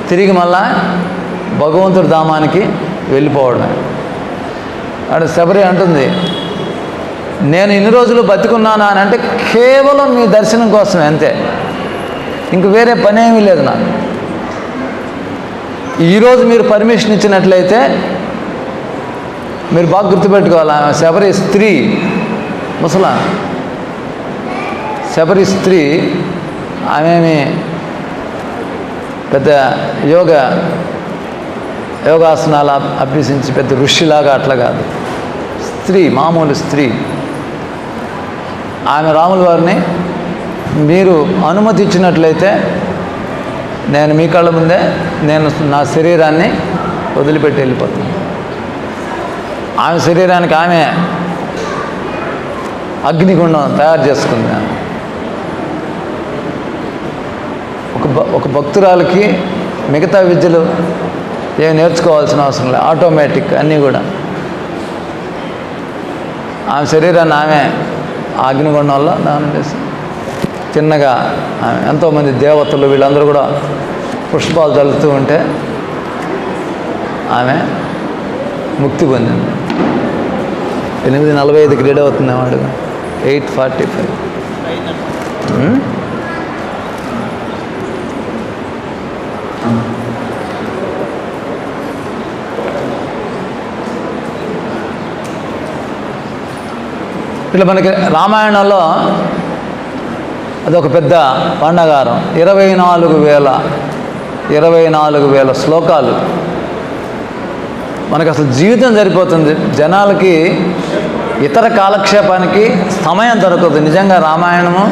తిరిగి మళ్ళా భగవంతుడి ధామానికి వెళ్ళిపోవడమే. అక్కడ శబరి అంటుంది, నేను ఇన్ని రోజులు బతికున్నాను అని అంటే కేవలం మీ దర్శనం కోసమే, అంతే, ఇంక వేరే పనేమీ లేదు నాకు. ఈరోజు మీరు పర్మిషన్ ఇచ్చినట్లయితే మీరు బాగా గుర్తుపెట్టుకోవాలి, శబరి స్త్రీ, ముసలా శబరి స్త్రీ ఆమెమి పెద్ద యోగాసనాలు అభ్యసించి పెద్ద ఋషిలాగా అట్లా కాదు, స్త్రీ, మామూలు స్త్రీ. ఆమె రాముల వారిని మీరు అనుమతి ఇచ్చినట్లయితే నేను మీ కళ్ళ ముందే నేను నా శరీరాన్ని వదిలిపెట్టి వెళ్ళిపోతాను. ఆమె శరీరానికి ఆమె అగ్నిగుండం తయారు చేసుకుంది. ఒక భక్తురాలకి మిగతా విద్యలు ఏమి నేర్చుకోవాల్సిన అవసరం లేదు, ఆటోమేటిక్ అన్నీ కూడా. ఆమె శరీరాన్ని ఆమె అగ్నిగుండంలో దానం చేసి చిన్నగా ఎంతోమంది దేవతలు వీళ్ళందరూ కూడా పుష్పాలు చల్లుతూ ఉంటే ఆమె ముక్తి పొందింది. 8:45 రెడీ అవుతుంది వాడు, 8:45. ఇట్లా మనకి రామాయణంలో అదొక పెద్ద పండగారం. 24,000 శ్లోకాలు. మనకు అసలు జీవితం సరిపోతుంది, జనాలకి ఇతర కాలక్షేపానికి సమయం దొరకదు. నిజంగా రామాయణము,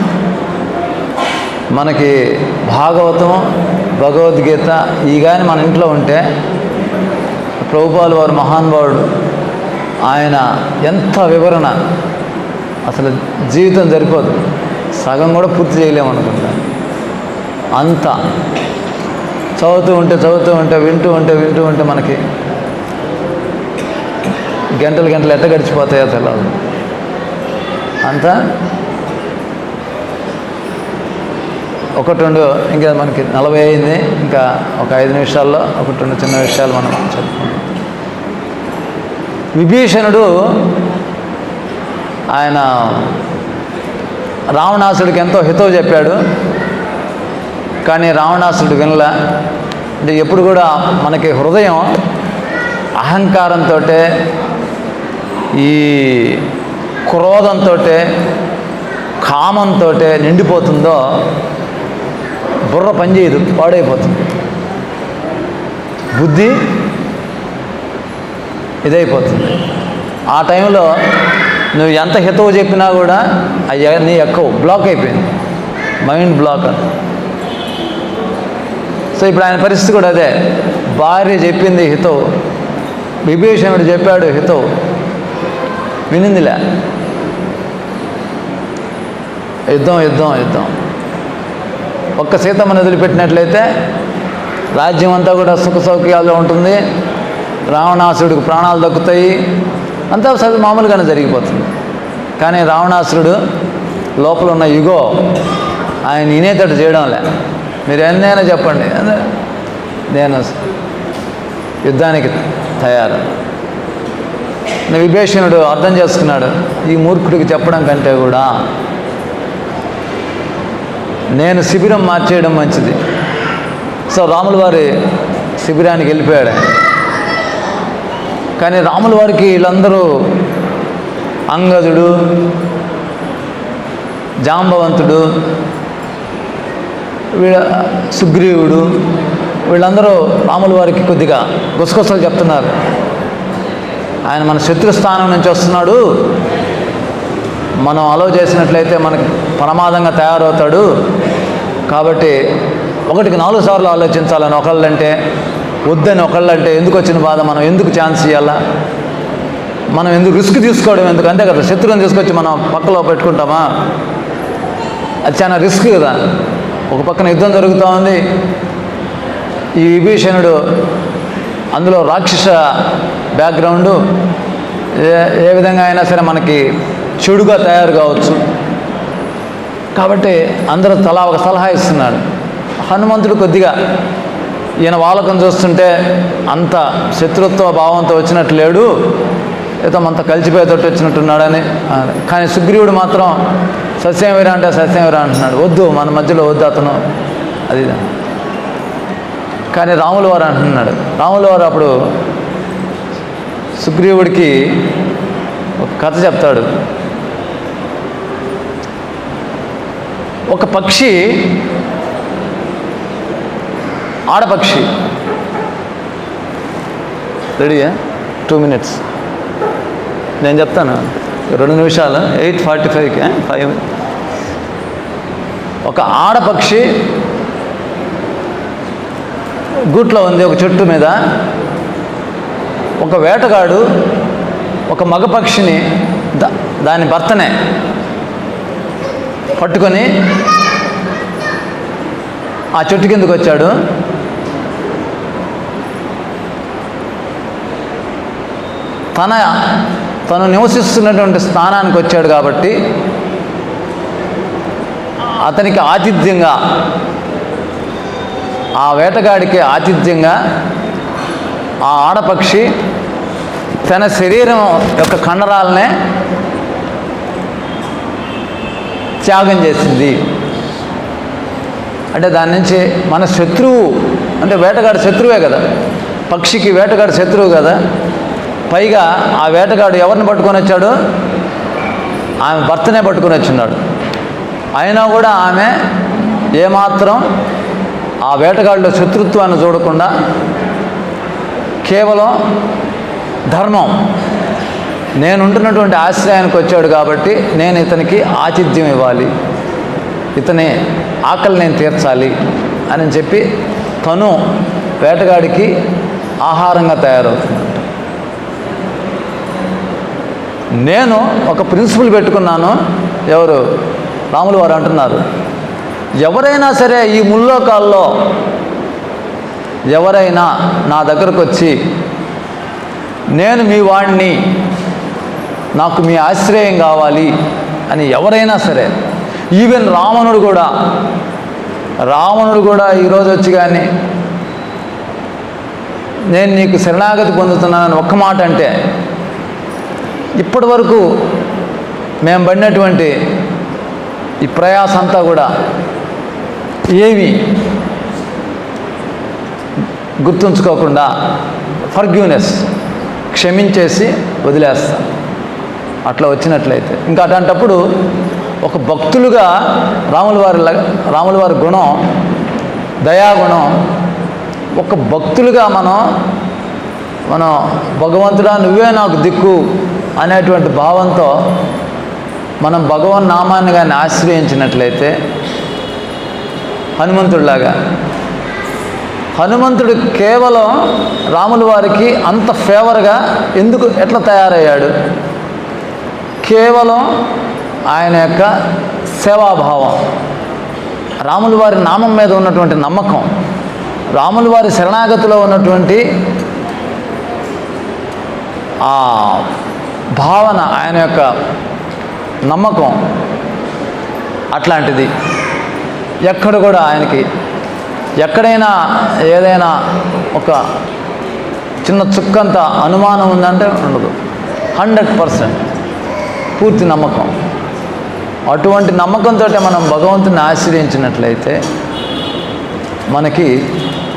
మనకి భాగవతము, భగవద్గీత ఈ కానీ మన ఇంట్లో ఉంటే, ప్రభుపాలు వారు మహానుభావుడు, ఆయన ఎంత వివరణ, అసలు జీవితం సరిపోదు, సగం కూడా పూర్తి చేయలేము అనుకుంటా. అంత చదువుతూ ఉంటే వింటూ ఉంటే మనకి గంటలు ఎట్ట గడిచిపోతాయో తెలియదు. అంతా 1-2 ఇంకా మనకి 40 అయింది, ఇంకా ఒక 5 నిమిషాల్లో 1-2 చిన్న విషయాలు మనం చెప్పుకుంటాం. విభీషణుడు ఆయన రావణాసుడికి ఎంతో హితవు చెప్పాడు, కానీ రావణాసుడు వినలా. అంటే ఎప్పుడు కూడా మనకి హృదయం అహంకారంతో, ఈ క్రోధంతో, కామంతో నిండిపోతుందో బుర్ర పనిచేయదు, పాడైపోతుంది, బుద్ధి ఇదైపోతుంది. ఆ టైంలో నువ్వు ఎంత హితవు చెప్పినా కూడా నీ ఎక్కువ బ్లాక్ అయిపోయింది, మైండ్ బ్లాక్. సో ఇప్పుడు ఆయన పరిస్థితి కూడా అదే. భార్య చెప్పింది హితవు, విభీషణుడు చెప్పాడు హితవు, వినిందిలే. యుద్ధం. ఒక్క సీతమ్మను వదిలిపెట్టినట్లయితే రాజ్యం అంతా కూడా సుఖ సౌఖ్యాల్లో ఉంటుంది, రావణాసుడికి ప్రాణాలు దక్కుతాయి, అంతా మామూలుగానే జరిగిపోతుంది. కానీ రావణాసురుడు లోపల ఉన్న యుగో ఆయన వినేటట్టు చేయడంలే. మీరు ఎన్నైనా చెప్పండి, నేను యుద్ధానికి తయారు. విభీషణుడు అర్థం చేసుకున్నాడు, ఈ మూర్ఖుడికి చెప్పడం కంటే కూడా నేను శిబిరం మార్చేయడం మంచిది. సో రాముల వారి శిబిరానికి వెళ్ళిపోయాడు. కానీ రాముల వారికి వీళ్ళందరూ అంగదుడు, జాంబవంతుడు, సుగ్రీవుడు, వీళ్ళందరూ రాముల వారికి కొద్దిగా గుసగుసలు చెప్తున్నారు. ఆయన మన శత్రుస్థానం నుంచి వస్తున్నాడు, మనం అలో చేసినట్లయితే మనకి ప్రమాదంగా తయారవుతాడు, కాబట్టి 1కి 4 సార్లు ఆలోచించాలని ఒకళ్ళంటే, వద్దని ఒకళ్ళంటే, ఎందుకు వచ్చిన బాధ, మనం ఎందుకు ఛాన్స్ ఇవ్వాలా, మనం ఎందుకు రిస్క్ తీసుకోవడం ఎందుకు, అంతే కదా. శత్రువుని తీసుకొచ్చి మనం పక్కలో పెట్టుకుంటామా, అది చాలా రిస్క్ కదా. ఒక పక్కన యుద్ధం జరుగుతూ ఉంది, ఈ విభీషణుడు అందులో రాక్షస బ్యాక్గ్రౌండు, ఏ విధంగా అయినా సరే మనకి చెడుగా తయారు కావచ్చు. కాబట్టి అందరూ తలా ఒక సలహా ఇస్తున్నాడు. హనుమంతుడు కొద్దిగా ఈయన వాలకం చూస్తుంటే అంత శత్రుత్వ భావంతో వచ్చినట్టు లేడు, ఏదో అంత కలిసిపోయేటట్టు వచ్చినట్టున్నాడని. కానీ సుగ్రీవుడు మాత్రం సస్యంవీర అంటే సస్యంవీర అంటున్నాడు, వద్దు మన మధ్యలో వద్దు అతను, అది. కానీ రాముల వారు అంటున్నాడు. రాముల వారు అప్పుడు సుగ్రీవుడికి ఒక కథ చెప్తాడు. ఒక పక్షి, ఆడపక్షి, రెడీయా? 2 minutes నేను చెప్తాను, 2 నిమిషాలు, 8:45కి 5. ఒక ఆడపక్షి గూట్లో ఉంది ఒక చెట్టు మీద. ఒక వేటగాడు ఒక మగపక్షిని, దాని భర్తనే పట్టుకొని ఆ చెట్టు కిందకు వచ్చాడు. తను నివసిస్తున్నటువంటి స్థానానికి వచ్చాడు కాబట్టి అతనికి ఆతిథ్యంగా, ఆ వేటగాడికి ఆతిథ్యంగా ఆ ఆడపక్షి తన శరీరం యొక్క కండరాలనే త్యాగం చేసింది. అంటే దాని నుంచి మన శత్రువు, అంటే వేటగాడు శత్రువే కదా, పక్షికి వేటగాడు శత్రువు కదా. పైగా ఆ వేటగాడు ఎవరిని పట్టుకొని వచ్చాడు? ఆమె భర్తనే పట్టుకొని వచ్చిన్నాడు. అయినా కూడా ఆమె ఏమాత్రం ఆ వేటగాడిలో శత్రుత్వాన్ని చూడకుండా కేవలం ధర్మం, నేనుంటున్నటువంటి ఆశ్రయానికి వచ్చాడు కాబట్టి నేను ఇతనికి ఆతిథ్యం ఇవ్వాలి, ఇతని ఆకలి నేను తీర్చాలి అని చెప్పి తను వేటగాడికి ఆహారంగా తయారవుతుంది. నేను ఒక ప్రిన్సిపల్ పెట్టుకున్నాను. ఎవరు? రాములు వారు అంటున్నారు, ఎవరైనా సరే ఈ ముల్లోకాల్లో ఎవరైనా నా దగ్గరకు వచ్చి నేను మీ వాడిని, నాకు మీ ఆశ్రయం కావాలి అని ఎవరైనా సరే, ఈవెన్ రావణుడు కూడా ఈరోజు వచ్చి కానీ నేను నీకు శరణాగతి పొందుతున్నానని ఒక్క మాట అంటే, ఇప్పటి వరకు మేము పడినటువంటి ఈ ప్రయాస అంతా కూడా ఏమి గుర్తుంచుకోకుండా ఫర్గివ్నెస్, క్షమించేసి వదిలేస్తాం. అట్లా వచ్చినట్లయితే ఇంకా అట్లాంటప్పుడు ఒక భక్తులుగా రాముల వారి గుణం, దయాగుణం, ఒక భక్తులుగా మనం భగవంతుడా నువ్వే నాకు దిక్కు అనేటువంటి భావంతో మనం భగవన్ నామాన్ని కానీ ఆశ్రయించినట్లయితే హనుమంతుడు కేవలం రాముల వారికి అంత ఫేవర్గా ఎట్లా తయారయ్యాడు? కేవలం ఆయన యొక్క సేవాభావం, రాముల వారి నామం మీద ఉన్నటువంటి నమ్మకం, రాముల వారి శరణాగతిలో ఉన్నటువంటి ఆ భావన, ఆయన యొక్క నమ్మకం అట్లాంటిది. ఎక్కడ కూడా ఆయనకి ఎక్కడైనా ఏదైనా ఒక చిన్న చుక్కంత అనుమానం ఉందంటే ఉండదు. 100% పూర్తి నమ్మకం. అటువంటి నమ్మకంతో మనం భగవంతుని ఆశ్రయించినట్లయితే మనకి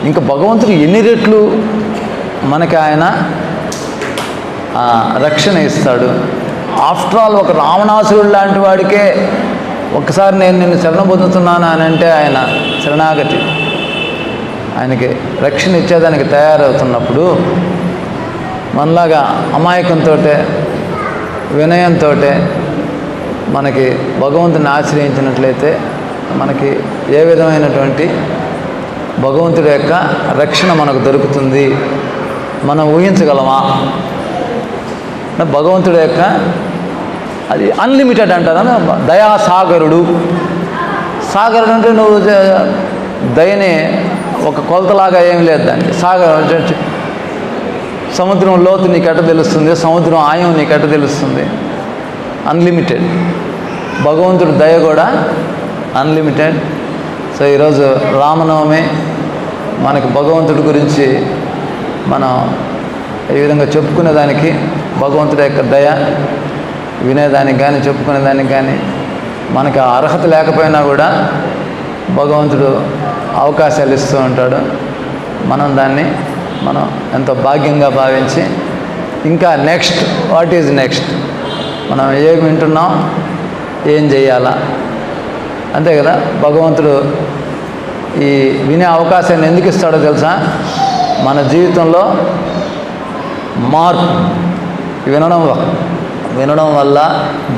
ఇంకా భగవంతుడు ఎన్ని రెట్లు మనకి ఆయన రక్షణ ఇస్తాడు. ఆఫ్టర్ ఆల్ ఒక రావణాసురుడు లాంటి వాడికే ఒక్కసారి నేను నిన్ను శరణ పొందుతున్నాను అని అంటే ఆయన శరణాగతి, ఆయనకి రక్షణ ఇచ్చేదానికి తయారవుతున్నప్పుడు మనలాగా అమాయకంతో, వినయంతో మనకి భగవంతుని ఆశ్రయించినట్లయితే మనకి ఏ విధమైనటువంటి భగవంతుడి యొక్క రక్షణ మనకు దొరుకుతుంది మనం ఊహించగలమా? భగవంతుడి యొక్క అది అన్లిమిటెడ్ అంటారు. దయాసాగరుడు. సాగరుడు అంటే నువ్వు దయని ఒక కొలతలాగా ఏమి లేదు దానికి. సాగర్ సముద్రం లోతు నీకు ఎట్ట తెలుస్తుంది, సముద్రం ఆయం నీకు ఎట్ట తెలుస్తుంది? అన్లిమిటెడ్. భగవంతుడి దయ కూడా అన్లిమిటెడ్. సో ఈరోజు రామనవమి మనకి భగవంతుడి గురించి మనం ఈ విధంగా చెప్పుకునేదానికి, భగవంతుడి యొక్క దయ వినేదానికి కానీ చెప్పుకునేదానికి కానీ మనకు అర్హత లేకపోయినా కూడా భగవంతుడు అవకాశాలు ఇస్తూ ఉంటాడు. మనం దాన్ని ఎంతో భాగ్యంగా భావించి ఇంకా నెక్స్ట్ వాట్ ఈజ్ నెక్స్ట్, మనం ఏం వింటున్నాం, ఏం చేయాలా అంతే కదా. భగవంతుడు ఈ వినే అవకాశాన్ని ఎందుకు ఇస్తాడో తెలుసా? మన జీవితంలో మార్పు వినడం వల్ల,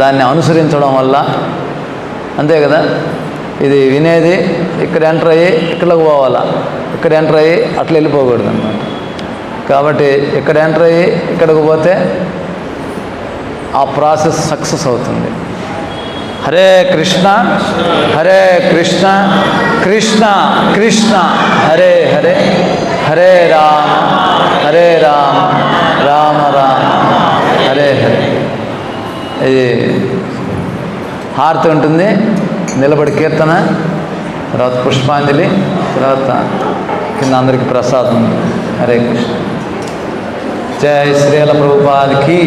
దాన్ని అనుసరించడం వల్ల. అంతే కదా. ఇది వినేది ఇక్కడ ఎంటర్ అయ్యి ఇక్కడికి పోవాలా, ఇక్కడ ఎంటర్ అయ్యి అట్లా వెళ్ళిపోకూడదు అన్నమాట. కాబట్టి ఇక్కడ ఎంటర్ అయ్యి ఇక్కడికి పోతే ఆ ప్రాసెస్ సక్సెస్ అవుతుంది. హరే కృష్ణ హరే కృష్ణ కృష్ణ కృష్ణ హరే హరే, హరే రామ హరే రామ రామ రామ హరే హరే. ఇది హారతి ఉంటుంది, నిలబడి కీర్తన, తర్వాత పుష్పాంజలి, తర్వాత కింద అందరికీ ప్రసాదం. హరే కృష్ణ. జై శ్రీల ప్రభుపాదికి.